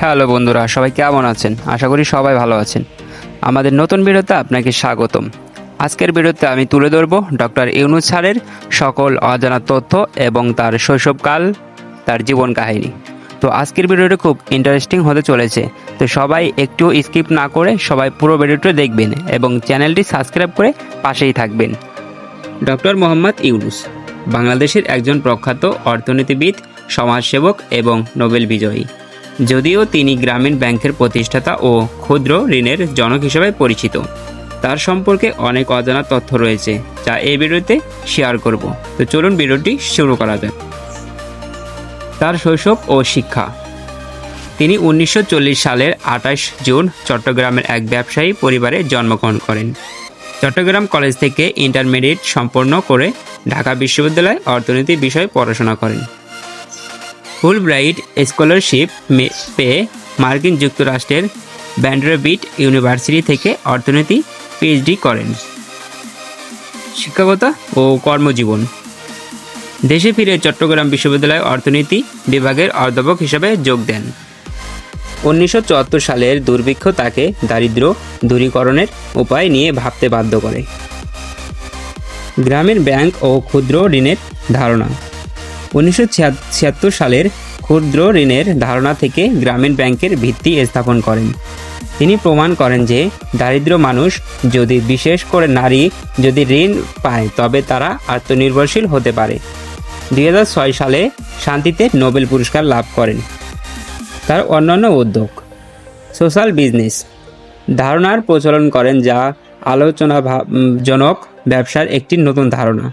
Hello বন্ধুরা, সবাই কেমন আছেন? আশা করি সবাই ভালো আছেন। আমাদের নতুন ভিডিওতে আপনাকে স্বাগতম। আজকের ভিডিওতে আমি তুলে ধরব ডক্টর ইউনূস স্যারের সকল অজানা তথ্য এবং তার শৈশবকাল, তার জীবন কাহিনী। তো আজকের ভিডিওটা খুব ইন্টারেস্টিং হতে চলেছে। তো সবাই একটু স্কিপ না করে সবাই পুরো ভিডিওটা দেখবেন এবং চ্যানেলটি সাবস্ক্রাইব করে পাশেই থাকবেন। ডক্টর মোহাম্মদ ইউনূস বাংলাদেশের একজন প্রখ্যাত অর্থনীতিবিদ, সমাজসেবক এবং নোবেল বিজয়ী। যদিও তিনি গ্রামীণ ব্যাংকের প্রতিষ্ঠাতা ও ক্ষুদ্র ঋণের জনক হিসেবে পরিচিত, তার সম্পর্কে অনেক অজানা তথ্য রয়েছে যা এই ভিডিওতে শেয়ার করব। তো চলুন ভিডিওটি শুরু করা যাক। তার শৈশব ও শিক্ষা। তিনি 1940 সালের 28 জুন চট্টগ্রামের এক ব্যবসায়ী পরিবারে জন্মগ্রহণ করেন। চট্টগ্রাম কলেজ থেকে ইন্টারমিডিয়েট সম্পন্ন করে ঢাকা বিশ্ববিদ্যালয়ে অর্থনীতি বিষয়ে পড়াশোনা করেন। ফুলব্রাইট স্কলারশিপ পেয়ে মার্কিন যুক্তরাষ্ট্রের ভ্যান্ডারবিল্ট ইউনিভার্সিটি থেকে অর্থনীতি পিএইচডি করেন। শিক্ষকতা ও কর্মজীবন। দেশে ফিরে চট্টগ্রাম বিশ্ববিদ্যালয়ে অর্থনীতি বিভাগের অধ্যাপক হিসেবে যোগ দেন। 1974 সালের দুর্ভিক্ষ তাকে দারিদ্র্য দূরীকরণের উপায় নিয়ে ভাবতে বাধ্য করে। গ্রামীণ ব্যাংক ও ক্ষুদ্র ঋণের ধারণা। 1976 সালের ক্ষুদ্র ঋণের ধারণা থেকে গ্রামীণ ব্যাংকের ভিত্তি স্থাপন করেন। তিনি প্রমাণ করেন যে দারিদ্র মানুষ, যদি বিশেষ করে নারী, যদি ঋণ পায় তবে তারা আত্মনির্ভরশীল হতে পারে। 2006 সালে শান্তিতে নোবেল পুরস্কার লাভ করেন। তার অন্যান্য উদ্যোগ। সোশ্যাল বিজনেস ধারণার প্রচলন করেন, যা আলোচনাজনক ব্যবসার একটি নতুন ধারণা।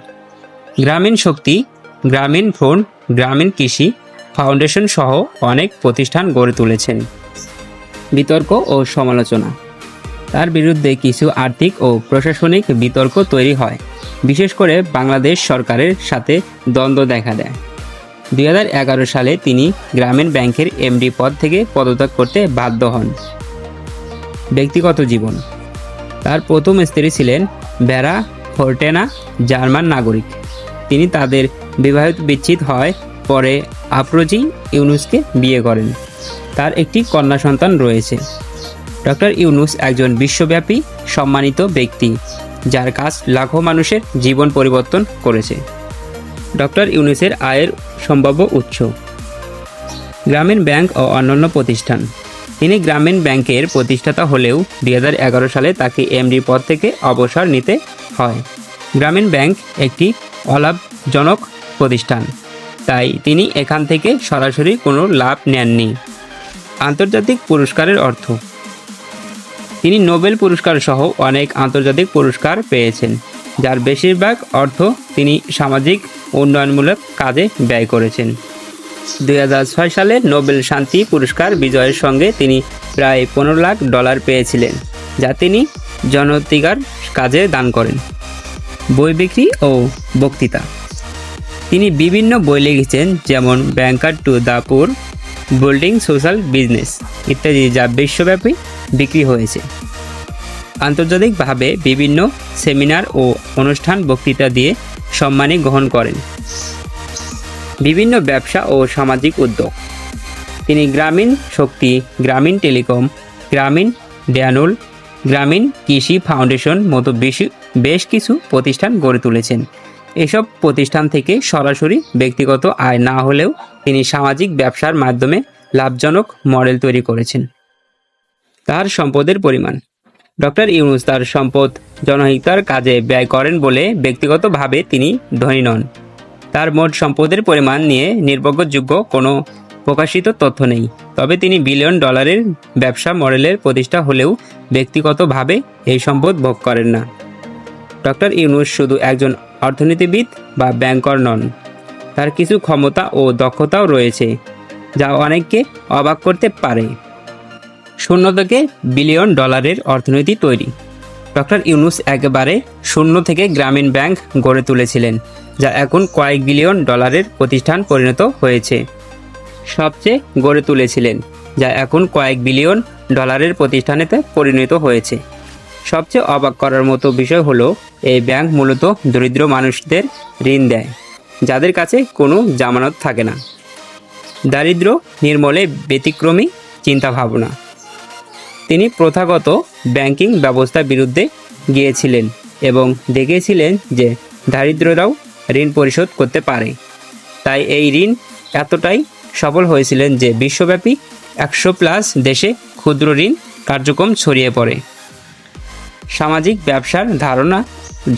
গ্রামীণ শক্তি, গ্রামীণ ফোন, গ্রামীণ কৃষি ফাউন্ডেশন সহ অনেক প্রতিষ্ঠান গড়ে তুলেছেন। বিতর্ক ও সমালোচনা। তার বিরুদ্ধে কিছু আর্থিক ও প্রশাসনিক বিতর্ক তৈরি হয়, বিশেষ করে বাংলাদেশ সরকারের সাথে দ্বন্দ্ব দেখা দেয়। 2011 সালে তিনি গ্রামীণ ব্যাংকের এমডি পদ থেকে পদত্যাগ করতে বাধ্য হন। ব্যক্তিগত জীবন। তার প্রথম স্ত্রী ছিলেন ভেরা ফোর্টেনা, জার্মান নাগরিক। তিনি তাদের বিবাহিত বিচ্ছেদ হয় পরে আফরোজি ইউনূসকে বিয়ে করেন। তার একটি কন্যা সন্তান রয়েছে। ডক্টর ইউনূস একজন বিশ্বব্যাপী সম্মানিত ব্যক্তি, যার কাজ লাখো মানুষের জীবন পরিবর্তন করেছে। ডক্টর ইউনূসের আয়ের সম্ভাব্য উৎস। গ্রামীণ ব্যাংক ও অন্যান্য প্রতিষ্ঠান। তিনি গ্রামীণ ব্যাংকের প্রতিষ্ঠাতা হলেও 2011 সালে তাকে এমডি পদ থেকে অবসর নিতে হয়। গ্রামীণ ব্যাংক একটি অলাভজনক প্রতিষ্ঠান, তাই তিনি এখান থেকে সরাসরি কোনো লাভ নেননি। আন্তর্জাতিক পুরস্কারের অর্থ। তিনি নোবেল পুরস্কার সহ অনেক আন্তর্জাতিক পুরস্কার পেয়েছেন, যার বেশিরভাগ অর্থ তিনি সামাজিক উন্নয়নমূলক কাজে ব্যয় করেছেন। 2006 সালে নোবেল শান্তি পুরস্কার বিজয়ের সঙ্গে তিনি প্রায় $15 লাখ পেয়েছিলেন, যা তিনি জনতিকার কাজে দান করেন। বই বিক্রি ও বক্তৃতা। তিনি বিভিন্ন বই লিখেছেন, যেমন banker to the poor, building social business ইত্যাদি, যা বিশ্বব্যাপী বিক্রি হয়েছে। আন্তর্জাতিকভাবে বিভিন্ন সেমিনার ও অনুষ্ঠান বক্তৃতা দিয়ে সম্মানী গ্রহণ করেন। বিভিন্ন ব্যবসা ও সামাজিক উদ্যোগ। তিনি গ্রামীণ শক্তি, গ্রামীণ টেলিকম, গ্রামীণ ড্যানুল, গ্রামীণ কৃষি ফাউন্ডেশন মতো বেশ কিছু প্রতিষ্ঠান গড়ে তুলেছেন। এসব প্রতিষ্ঠান থেকে সরাসরি ব্যক্তিগত আয় না হলেও তিনি সামাজিক ব্যবসার মাধ্যমে লাভজনক মডেল তৈরি করেছেন। তার সম্পদের পরিমাণ। ডক্টর ইউনূস তার সম্পদ জনহিতার কাজে ব্যয় করেন বলে ব্যক্তিগতভাবে তিনি ধনী নন। তার মোট সম্পদের পরিমাণ নিয়ে নির্ভরযোগ্য কোনো প্রকাশিত তথ্য নেই, তবে তিনি $বিলিয়ন ব্যবসা মডেলের প্রতিষ্ঠা হলেও ব্যক্তিগতভাবে এই সম্পদ ভোগ করেন না। ডক্টর ইউনূস শুধু একজন অর্থনীতিবিদ বা ব্যাংকার নন, তার কিছু ক্ষমতা ও দক্ষতাও রয়েছে যা অনেককে অবাক করতে পারে। শূন্য থেকে $বিলিয়ন অর্থনীতি তৈরি। ডক্টর ইউনূস একেবারে শূন্য থেকে গ্রামীণ ব্যাংক গড়ে তুলেছিলেন, যা এখন কয়েক $বিলিয়ন প্রতিষ্ঠান পরিণত হয়েছে। সবচেয়ে গড়ে তুলেছিলেন, যা এখন কয়েক $বিলিয়ন প্রতিষ্ঠানেতে পরিণত হয়েছে। সবচেয়ে অবাক করার মতো বিষয় হলো, এই ব্যাংক মূলত দরিদ্র মানুষদের ঋণ দেয়, যাদের কাছে কোনো জামানত থাকে না। দারিদ্র্য নির্মূলে ব্যতিক্রমী চিন্তা ভাবনা। তিনি প্রথাগত ব্যাংকিং ব্যবস্থার বিরুদ্ধে গিয়েছিলেন এবং দেখিয়েছিলেন যে দারিদ্ররাও ঋণ পরিশোধ করতে পারে। তাই এই ঋণ এতটাই সফল হয়েছিলেন যে বিশ্বব্যাপী 100+ দেশে ক্ষুদ্র ঋণ কার্যক্রম ছড়িয়ে পড়ে। সামাজিক ব্যবসার ধারণা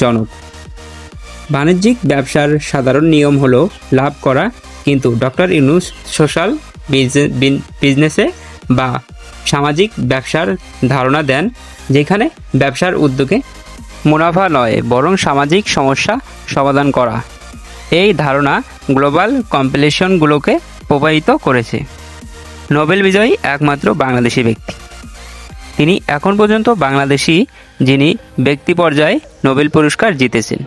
জনক। বাণিজ্যিক ব্যবসার সাধারণ নিয়ম হলো লাভ করা, কিন্তু ডক্টর ইউনূস সোশ্যাল বিজনেসে বা সামাজিক ব্যবসার ধারণা দেন, যেখানে ব্যবসার উদ্যোগে মুনাফা নয় বরং সামাজিক সমস্যা সমাধান করা। এই ধারণা গ্লোবাল কম্পিটিশনগুলোকে প্রভাবিত করেছে। নোবেল বিজয়ী একমাত্র বাংলাদেশি ব্যক্তি। তিনি এখন পর্যন্ত বাংলাদেশি যিনি ব্যক্তি পর্যায়ে নোবেল পুরস্কার জিতেছেন।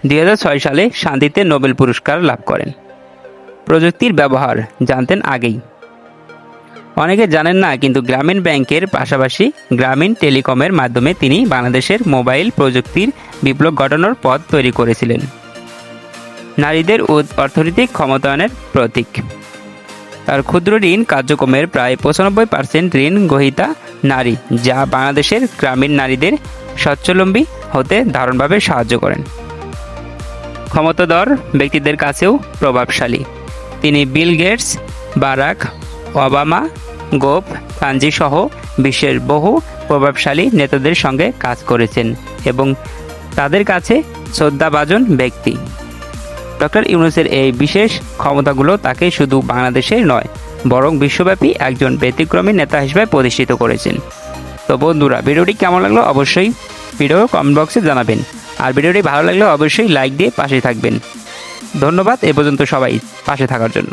2006 সালে শান্তিতে নোবেল পুরস্কার লাভ করেন। প্রযুক্তির ব্যবহার জানতেন আগেই। অনেকে জানেন না, কিন্তু গ্রামীণ ব্যাংকের পাশাপাশি গ্রামীণ টেলিকমের মাধ্যমে তিনি বাংলাদেশের মোবাইল প্রযুক্তির বিপ্লব ঘটানোর পথ তৈরি করেছিলেন। নারীদের অর্থনৈতিক ক্ষমতায়নের প্রতীক। তার ক্ষুদ্র ঋণ কার্যক্রমের প্রায় 95% ঋণ গ্রহীতা নারী, যা বাংলাদেশের গ্রামীণ নারীদের স্বাবলম্বী হতে দারুণভাবে সাহায্য করেন। ক্ষমতাধর ব্যক্তিদের কাছেও প্রভাবশালী। তিনি বিল গেটস, বারাক ওবামা, গোপ কাঞ্জি সহ বিশ্বের বহু প্রভাবশালী নেতাদের সঙ্গে কাজ করেছেন এবং তাদের কাছে শ্রদ্ধাভাজন ব্যক্তি। ডক্টর ইউনূসের এই বিশেষ ক্ষমতাগুলো তাকে শুধু বাংলাদেশে নয় বরং বিশ্বব্যাপী একজন ব্যতিক্রমী নেতা হিসেবে প্রতিষ্ঠিত করেছেন। তো বন্ধুরা, ভিডিওটি কেমন লাগলো অবশ্যই ভিডিও কমেন্ট বক্সে জানাবেন, আর ভিডিওটি ভালো লাগলে অবশ্যই লাইক দিয়ে পাশে থাকবেন। ধন্যবাদ এ পর্যন্ত সবাই পাশে থাকার জন্য।